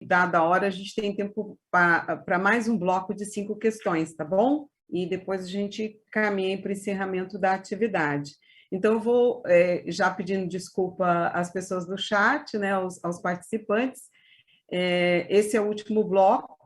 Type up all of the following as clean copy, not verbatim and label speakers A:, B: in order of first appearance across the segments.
A: dada a hora, a gente tem tempo para mais um bloco de 5 questões, tá bom? E depois a gente caminha para o encerramento da atividade. Então, eu vou já pedindo desculpa às pessoas do chat, né, aos participantes. Esse é o último bloco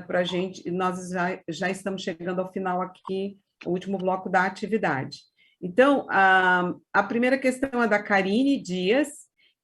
A: para a gente, nós já estamos chegando ao final aqui, o último bloco da atividade. Então, a primeira questão é da Karine Dias,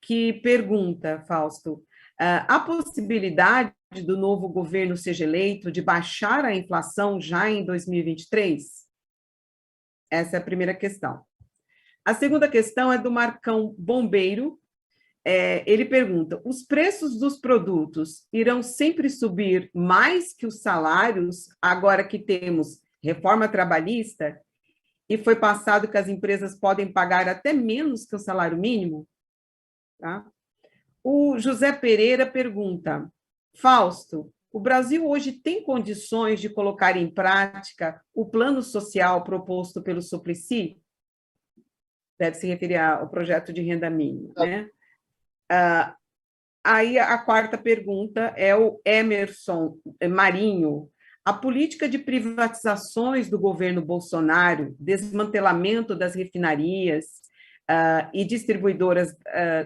A: que pergunta, Fausto, a possibilidade do novo governo seja eleito de baixar a inflação já em 2023? Essa é a primeira questão. A segunda questão é do Marcão Bombeiro. Ele pergunta, os preços dos produtos irão sempre subir mais que os salários, agora que temos reforma trabalhista, e foi passado que as empresas podem pagar até menos que o salário mínimo? Tá? O José Pereira pergunta, Fausto, o Brasil hoje tem condições de colocar em prática o plano social proposto pelo Suplicy? Deve se referir ao projeto de renda mínima, né? Aí a quarta pergunta é o Emerson Marinho. A política de privatizações do governo Bolsonaro, desmantelamento das refinarias e distribuidoras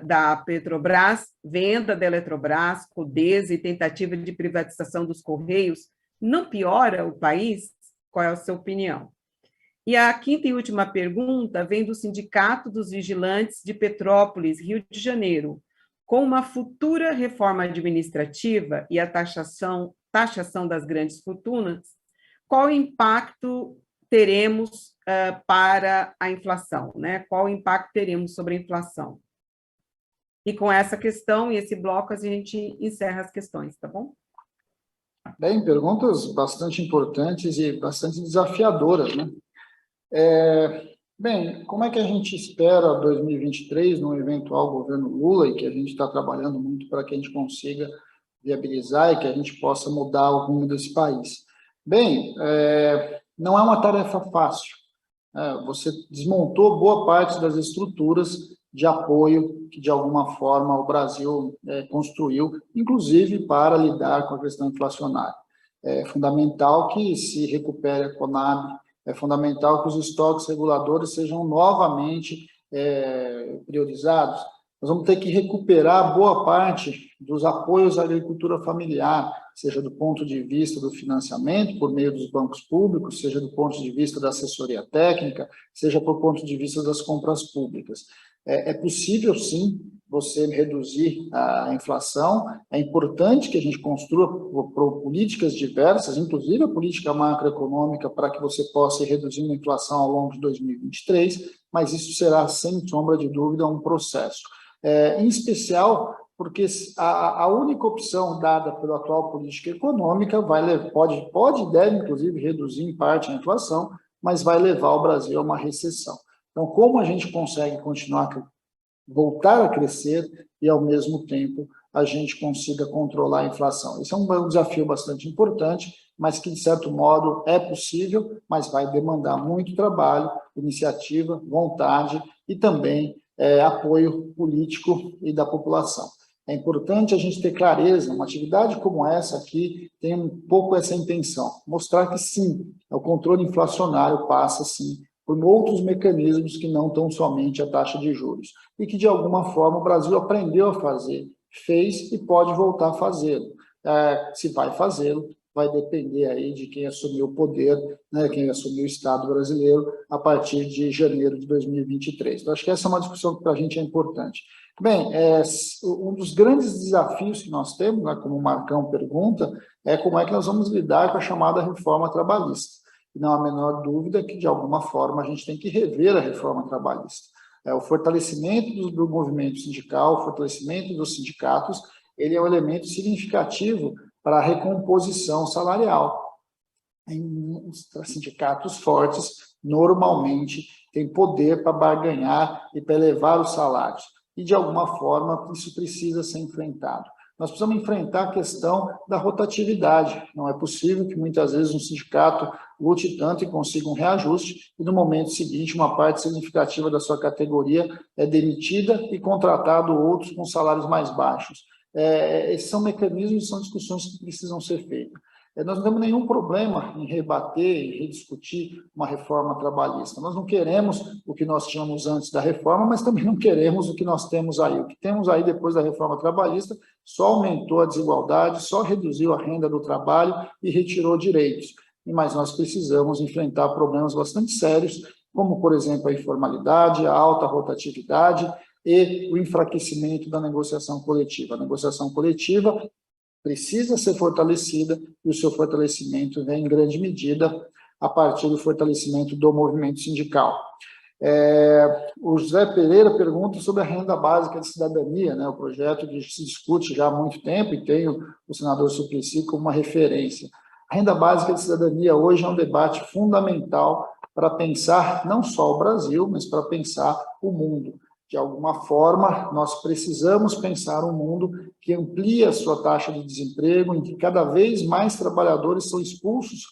A: da Petrobras, venda da Eletrobras, Codesa e tentativa de privatização dos Correios, não piora o país? Qual é a sua opinião? E a quinta e última pergunta vem do Sindicato dos Vigilantes de Petrópolis, Rio de Janeiro. Com uma futura reforma administrativa e a taxação das grandes fortunas, qual impacto teremos para a inflação, né? Qual impacto teremos sobre a inflação? E com essa questão e esse bloco, a gente encerra as questões, tá bom?
B: Bem, perguntas bastante importantes e bastante desafiadoras, né? Bem, como é que a gente espera 2023 no eventual governo Lula e que a gente está trabalhando muito para que a gente consiga viabilizar e que a gente possa mudar o rumo desse país? Bem, não é uma tarefa fácil. Você desmontou boa parte das estruturas de apoio que, de alguma forma, o Brasil construiu, inclusive para lidar com a questão inflacionária. É fundamental que se recupere a Conab, é fundamental que os estoques reguladores sejam novamente priorizados. Nós vamos ter que recuperar boa parte dos apoios à agricultura familiar, seja do ponto de vista do financiamento por meio dos bancos públicos, seja do ponto de vista da assessoria técnica, seja por ponto de vista das compras públicas. É possível, sim, você reduzir a inflação. É importante que a gente construa políticas diversas, inclusive a política macroeconômica, para que você possa ir reduzindo a inflação ao longo de 2023, mas isso será, sem sombra de dúvida, um processo. Em especial porque a única opção dada pela atual política econômica pode e deve, inclusive, reduzir em parte a inflação, mas vai levar o Brasil a uma recessão. Então, como a gente consegue voltar a crescer e, ao mesmo tempo, a gente consiga controlar a inflação? Esse é um desafio bastante importante, mas que, de certo modo, é possível, mas vai demandar muito trabalho, iniciativa, vontade e também apoio político e da população. É importante a gente ter clareza, uma atividade como essa aqui tem um pouco essa intenção, mostrar que sim, o controle inflacionário passa sim por outros mecanismos que não tão somente a taxa de juros, e que de alguma forma o Brasil aprendeu a fazer, fez e pode voltar a fazê-lo. Se vai fazê-lo, vai depender aí de quem assumiu o poder, né, quem assumiu o Estado brasileiro a partir de janeiro de 2023. Então, acho que essa é uma discussão que para a gente é importante. Bem, um dos grandes desafios que nós temos, né, como o Marcão pergunta, é como é que nós vamos lidar com a chamada reforma trabalhista. E não há a menor dúvida que, de alguma forma, a gente tem que rever a reforma trabalhista. O fortalecimento do movimento sindical, o fortalecimento dos sindicatos, ele é um elemento significativo para a recomposição salarial. Sindicatos fortes, normalmente, têm poder para barganhar e para elevar os salários. E, de alguma forma, isso precisa ser enfrentado. Nós precisamos enfrentar a questão da rotatividade. Não é possível que, muitas vezes, um sindicato lute tanto e consiga um reajuste, e, no momento seguinte, uma parte significativa da sua categoria é demitida e contratado outros com salários mais baixos. esses são mecanismos, são discussões que precisam ser feitas. Nós não temos nenhum problema em rebater e rediscutir uma reforma trabalhista. Nós não queremos o que nós tínhamos antes da reforma, mas também não queremos o que nós temos aí. O que temos aí depois da reforma trabalhista só aumentou a desigualdade, só reduziu a renda do trabalho e retirou direitos. Mas nós precisamos enfrentar problemas bastante sérios, como, por exemplo, a informalidade, a alta rotatividade e o enfraquecimento da negociação coletiva. A negociação coletiva precisa ser fortalecida e o seu fortalecimento vem em grande medida a partir do fortalecimento do movimento sindical. O José Pereira pergunta sobre a renda básica de cidadania, né, o projeto que se discute já há muito tempo e tem o senador Suplicy como uma referência. A renda básica de cidadania hoje é um debate fundamental para pensar não só o Brasil, mas para pensar o mundo. De alguma forma, nós precisamos pensar um mundo que amplie a sua taxa de desemprego, em que cada vez mais trabalhadores são expulsos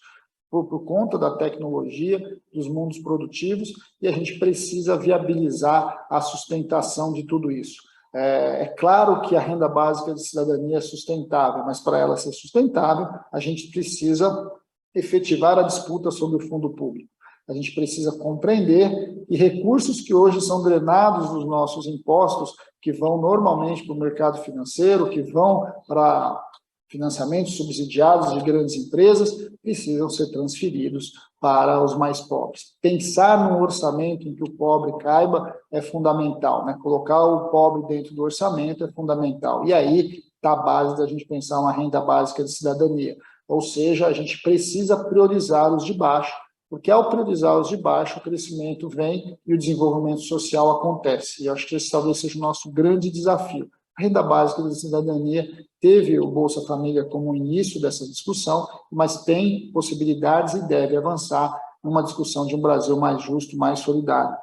B: por conta da tecnologia, dos mundos produtivos, e a gente precisa viabilizar a sustentação de tudo isso. É claro que a renda básica de cidadania é sustentável, mas para ela ser sustentável, a gente precisa efetivar a disputa sobre o fundo público. A gente precisa compreender que recursos que hoje são drenados dos nossos impostos, que vão normalmente para o mercado financeiro, que vão para financiamentos subsidiados de grandes empresas, precisam ser transferidos para os mais pobres. Pensar num orçamento em que o pobre caiba é fundamental, né? Colocar o pobre dentro do orçamento é fundamental. E aí está a base da gente pensar uma renda básica de cidadania. Ou seja, a gente precisa priorizar os de baixo, porque ao priorizar os de baixo, o crescimento vem e o desenvolvimento social acontece. E eu acho que esse talvez seja o nosso grande desafio. A renda básica da cidadania teve o Bolsa Família como início dessa discussão, mas tem possibilidades e deve avançar numa discussão de um Brasil mais justo, mais solidário.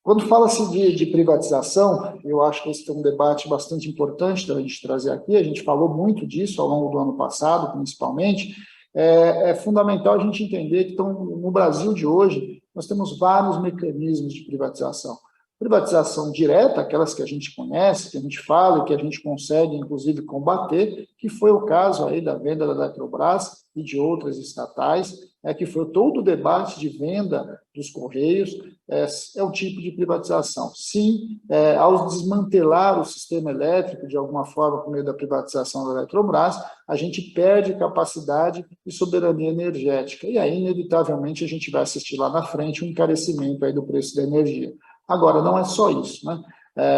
B: Quando fala-se de privatização, eu acho que esse é um debate bastante importante da gente trazer aqui, a gente falou muito disso ao longo do ano passado, principalmente. É fundamental a gente entender que no Brasil de hoje, nós temos vários mecanismos de privatização. Privatização direta, aquelas que a gente conhece, que a gente fala e que a gente consegue, inclusive, combater, que foi o caso aí da venda da Eletrobras e de outras estatais, que foi todo o debate de venda dos Correios, é um tipo de privatização. Sim, ao desmantelar o sistema elétrico, de alguma forma, por meio da privatização da Eletrobras, a gente perde capacidade e soberania energética. E aí, inevitavelmente, a gente vai assistir lá na frente um encarecimento aí do preço da energia. Agora, não é só isso, né?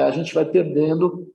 B: A gente vai perdendo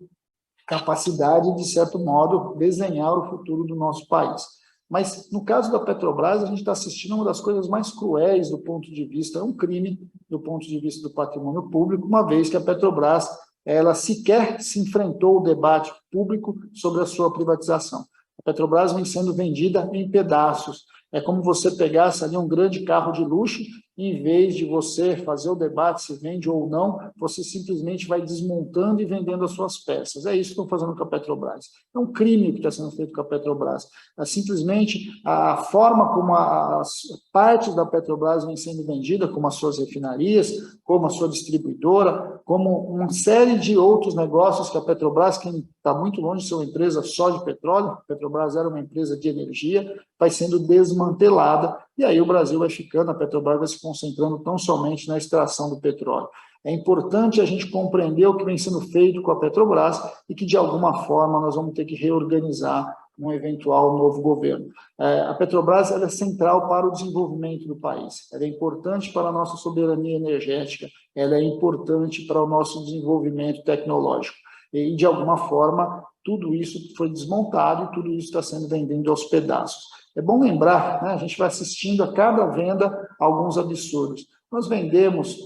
B: capacidade, de certo modo, desenhar o futuro do nosso país. Mas, no caso da Petrobras, a gente está assistindo uma das coisas mais cruéis do ponto de vista, é um crime do ponto de vista do patrimônio público, uma vez que a Petrobras, ela sequer se enfrentou o debate público sobre a sua privatização. A Petrobras vem sendo vendida em pedaços. É como você pegasse ali um grande carro de luxo, e em vez de você fazer o debate se vende ou não, você simplesmente vai desmontando e vendendo as suas peças. É isso que estão fazendo com a Petrobras. É um crime que está sendo feito com a Petrobras. Simplesmente a forma como as partes da Petrobras vêm sendo vendidas, como as suas refinarias, como a sua distribuidora, como uma série de outros negócios que a Petrobras, que está muito longe de ser uma empresa só de petróleo, a Petrobras era uma empresa de energia, vai sendo desmantelada, e aí o Brasil vai ficando, a Petrobras vai se concentrando tão somente na extração do petróleo. É importante a gente compreender o que vem sendo feito com a Petrobras e que, de alguma forma, nós vamos ter que reorganizar um eventual novo governo. A Petrobras ela é central para o desenvolvimento do país, ela é importante para a nossa soberania energética, ela é importante para o nosso desenvolvimento tecnológico. E, de alguma forma, tudo isso foi desmontado e tudo isso está sendo vendido aos pedaços. É bom lembrar, né, a gente vai assistindo a cada venda alguns absurdos. Nós vendemos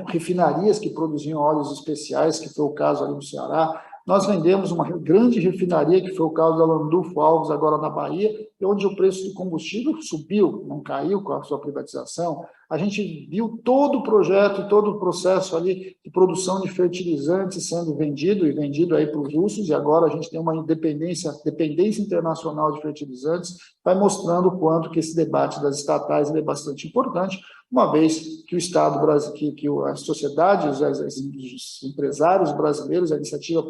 B: refinarias que produziam óleos especiais, que foi o caso ali do Ceará. Nós vendemos uma grande refinaria, que foi o caso da Landulfo Alves, agora na Bahia, onde o preço do combustível subiu, não caiu com a sua privatização. A gente viu todo o projeto e todo o processo ali de produção de fertilizantes sendo vendido e vendido aí para os russos, e agora a gente tem uma dependência internacional de fertilizantes, vai mostrando o quanto que esse debate das estatais é bastante importante, uma vez que o Estado brasileiro, que a sociedade, os empresários brasileiros, a iniciativa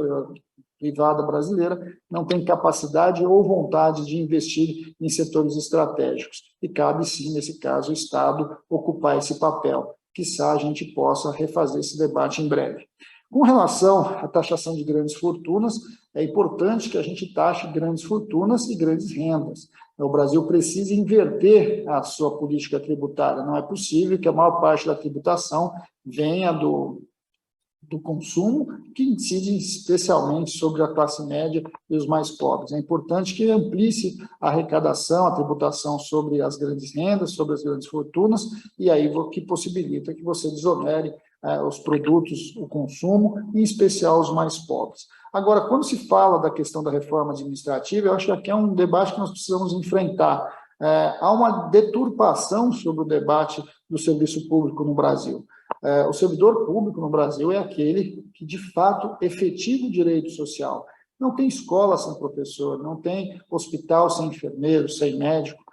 B: privada brasileira não tem capacidade ou vontade de investir em setores estratégicos. E cabe, sim, nesse caso, o Estado ocupar esse papel. Quiçá a gente possa refazer esse debate em breve. Com relação à taxação de grandes fortunas, é importante que a gente taxe grandes fortunas e grandes rendas. O Brasil precisa inverter a sua política tributária. Não é possível que a maior parte da tributação venha do consumo, que incide especialmente sobre a classe média e os mais pobres. É importante que amplie a arrecadação, a tributação sobre as grandes rendas, sobre as grandes fortunas, e aí que possibilita que você desonere os produtos, o consumo, em especial os mais pobres. Agora, quando se fala da questão da reforma administrativa, eu acho que aqui é um debate que nós precisamos enfrentar. Há uma deturpação sobre o debate do serviço público no Brasil. O servidor público no Brasil é aquele que, de fato, efetiva o direito social. Não tem escola sem professor, não tem hospital sem enfermeiro, sem médico,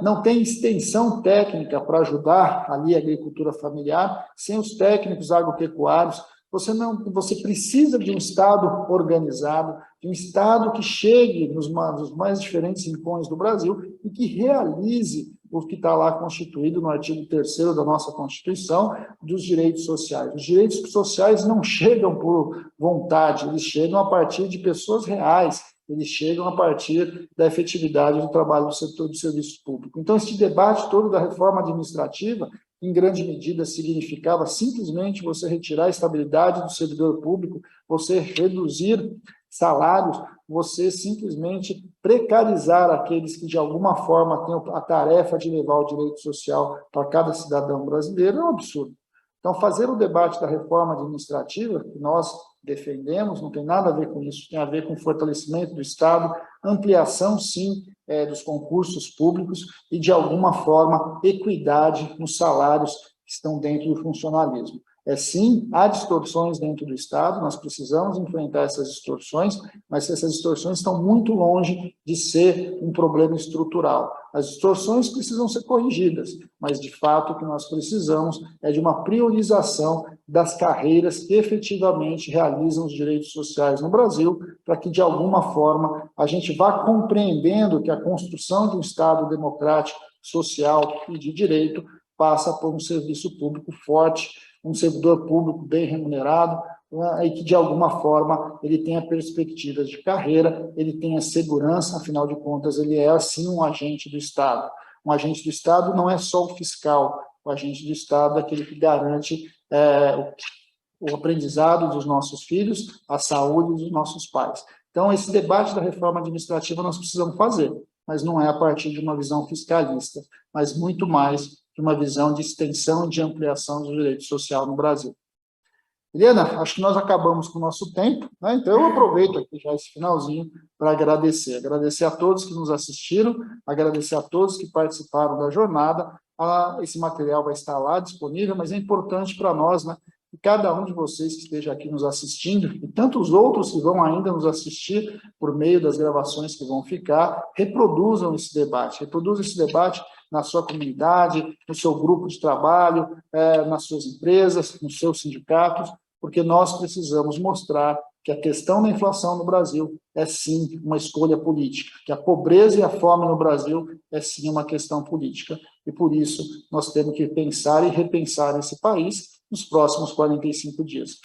B: não tem extensão técnica para ajudar ali a agricultura familiar, sem os técnicos agropecuários. Você precisa de um Estado organizado, de um Estado que chegue nos mais diferentes rincões do Brasil e que realize o que está lá constituído no artigo 3º da nossa Constituição, dos direitos sociais. Os direitos sociais não chegam por vontade, eles chegam a partir de pessoas reais, eles chegam a partir da efetividade do trabalho do setor do serviço público. Então, esse debate todo da reforma administrativa, em grande medida, significava simplesmente você retirar a estabilidade do servidor público, você reduzir salários, você simplesmente precarizar aqueles que, de alguma forma, têm a tarefa de levar o direito social para cada cidadão brasileiro, é um absurdo. Então, fazer o debate da reforma administrativa, que nós defendemos, não tem nada a ver com isso, tem a ver com fortalecimento do Estado, ampliação, sim, dos concursos públicos e, de alguma forma, equidade nos salários que estão dentro do funcionalismo. Sim, há distorções dentro do Estado, nós precisamos enfrentar essas distorções, mas essas distorções estão muito longe de ser um problema estrutural. As distorções precisam ser corrigidas, mas, de fato, o que nós precisamos é de uma priorização das carreiras que efetivamente realizam os direitos sociais no Brasil, para que, de alguma forma, a gente vá compreendendo que a construção de um Estado democrático, social e de direito passa por um serviço público forte, um servidor público bem remunerado, e que, de alguma forma, ele tenha perspectivas de carreira, ele tenha segurança, afinal de contas, ele é, assim, um agente do Estado. Um agente do Estado não é só o fiscal, o agente do Estado é aquele que garante o aprendizado dos nossos filhos, a saúde dos nossos pais. Então, esse debate da reforma administrativa nós precisamos fazer, mas não é a partir de uma visão fiscalista, mas muito mais de uma visão de extensão e de ampliação do direito social no Brasil. Eliana, acho que nós acabamos com o nosso tempo, né? Então eu aproveito aqui já esse finalzinho para agradecer a todos que nos assistiram, agradecer a todos que participaram da jornada. Esse material vai estar lá disponível, mas é importante para nós, né, que cada um de vocês que esteja aqui nos assistindo, e tantos outros que vão ainda nos assistir por meio das gravações que vão ficar, reproduzam esse debate na sua comunidade, no seu grupo de trabalho, nas suas empresas, nos seus sindicatos, porque nós precisamos mostrar que a questão da inflação no Brasil é, sim, uma escolha política, que a pobreza e a fome no Brasil é, sim, uma questão política, e por isso nós temos que pensar e repensar esse país nos próximos 45 dias.